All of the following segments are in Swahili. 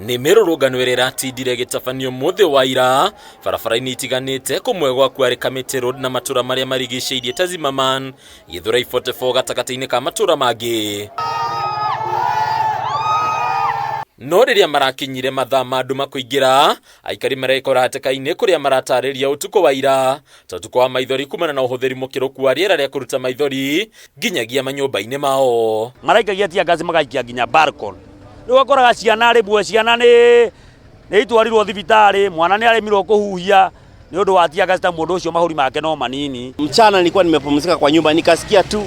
Nĩ mĩrũrũngano ĩrĩa ĩratindire gĩtabanio mũthĩ wa ira barabara-inĩ itiganĩte kũmwe gwa Kware Kamiti Road na matũra marĩa marigicĩirie ta Zimmerman, Githurai 44 gatagatĩ-inĩ ka matũra mangĩ. No rĩrĩa marakinyire mathaa ma andũ makũingĩra, aikari marekora hatĩka-inĩ kũrĩa maratarĩria ũtukũ wa ira ta ũtukũ wa maithori kumana na ũhũthĩri mũkĩrũku wa rĩera rĩa kũruta maithori nginyagia manyũmba-inĩ mao. Maraikagia tia ngaci magaikia nginya balcony. Rĩu akoraga ciana rĩmwe ciana nĩ itwarirwo thibitarĩ, mwana nĩ aremirwo kũhuhia nĩ ũndũ wa tia ngaci ta mũndũ ũcio mahuri make no manini. Mchana nilikuwa nimepumzika kwa nyumba nikasikia tu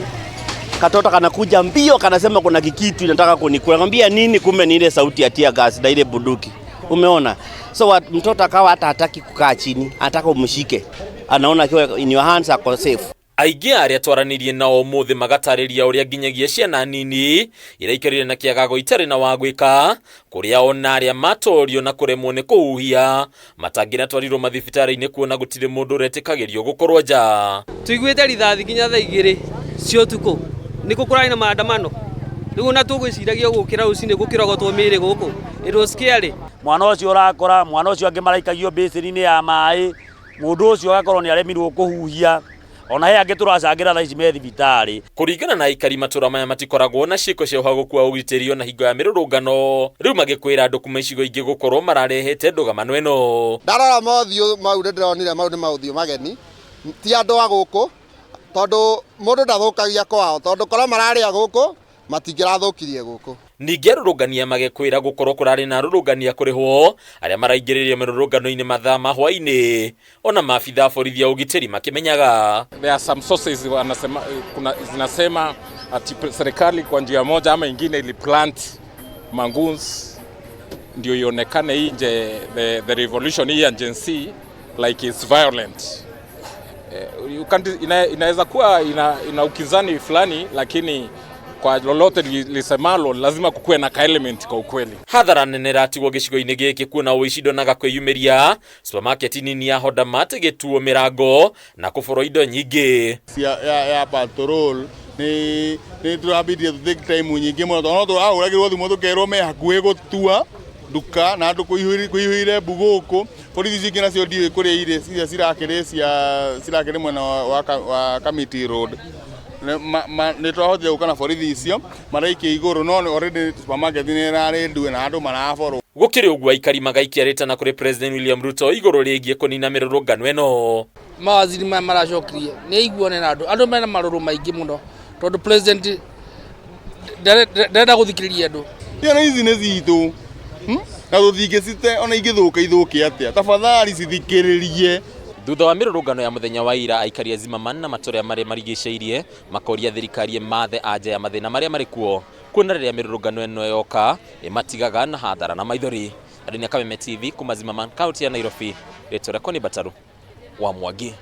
katoto kanakuja mbio kanasema kuna kikitu inataka kunikula. Ngambia nini, kumbe ni ile sauti ya tia gas na ile bunduki. Umeona? So mtoto akawa hata hataki kukaa chini, anataka umshike. Anaona akiwa in your hands ako safe. Aingĩ arĩa twaranirie nao mũthĩ magatarĩria ũrĩa nginyagia ciana nini iraikarire na kĩagago itarĩ na wa gwĩka, kũrĩa ona arĩa matorio na kũremwo nĩ kũhuhia matangĩratwarirwo mathibitarĩ-inĩ kuona gũtirĩ mũndũ ũretĩkagĩrio gũkorwo nja. Tuiguĩte rithathi nginya thaa 2 cia ũtukũ nĩ kũrarĩ na maandamano. Rĩu na tũgwĩciragia gũkĩra rũcinĩ gũkĩrogotwo mĩĩrĩ gũkũ. It was scary. Mwana ũcio ũrakora mwana ũcio angĩ maraikagio mbĩcĩri-inĩ ya maĩ, mũndũ ũcio agakorwo nĩ aremirwo kũhuhia. Ona he angĩ tũracangira thaa ici me thibitarĩ. Kũringana na aikari matũra maya matikoragwo na ciĩko cia ũhagũku wa ũgitĩri na hingo ya mĩrũrũngano, rĩu magĩkwĩra andũ kuma icigo ingĩ gũkorwo mararehete ndũgamano ĩno. Ndarora maũthiũ mau ndĩronire mau nĩ maũthiũ mageni, ti andũ a gũkũ, tondũ mũndũ ndathũkagia kwao, tondũ korwo mararĩa gũkũ matingĩrathũkirie gũkũ. Ningĩ arũrũngania magĩkwĩra gũkorwo kũrarĩ na arũrũngania kũrĩhwo arĩa maraingĩrĩria mĩrũrũngano-inĩ mathaa ma hwainĩ, ona maabitha borithi ya ũgitĩri makĩmenyaga. There are some sources zinasema ati serikali kwa njia moja ama ingine ili plant mangoons ndio ionekane nje the revolution hii ya Gen Z like it's violent. Inaweza kuwa ina ukinzani fulani, lakini kwa lolote lisemalo lazima kukuwe na element kwa ukweli. Hadhara nene ratigwo gĩcigo-inĩ gĩkĩ kuona ũici ndonaga kwĩyumĩria supermarket nini ya Hodamart gĩtuo mĩrango na kũborwo indo nyingĩ. Ya patrol nĩ tũrambĩtie take time nyingĩ mũno, tondũ no tũragũragĩrwo thimũ tũkerwo me hakuhĩ gũtua nduka na andũ kũihũire mbugũkũ. Borithi cingĩ nacio ndiũĩ kũrĩa irĩ cirakĩrĩ mwena wa Kamiti Road. Nĩ twahotire gũkana borithi icio maraikia igũrũ, no already supermarket nĩ ĩrarĩndue na andũ maraborwo. Gũkĩrĩ ũguo aikari magaikia rĩtana kũrĩ President William Ruto igũrũ rĩgiĩ kũnina mĩrũrũngano ĩno. Mawaziri maya maracokirie nĩ iguone na andũ mena marũrũ maingĩ mũno, tondũ president ndarenda gũthikĩrĩria andũ. Ciana ici nĩ citũ na tũtingĩcite ona ingĩthũka ithũke atĩa, tafadhali cithikĩrĩrie. Thutha wa mĩrũrũngano ya mũthenya wa ira, aikari a Zimmerman na matũra marĩa marigicĩirie makoria thirikari mathe anja ya mathĩna marĩa marĩ kuo, kuona rĩrĩa mĩrũrũngano ĩno yoka ĩmatigaga na hathara na maithori. Ndini ya Kameme TV kuma Zimmerman, kaunti ya Nairobi, rĩtwa rĩakwa nĩ Bataru wa Mwangi.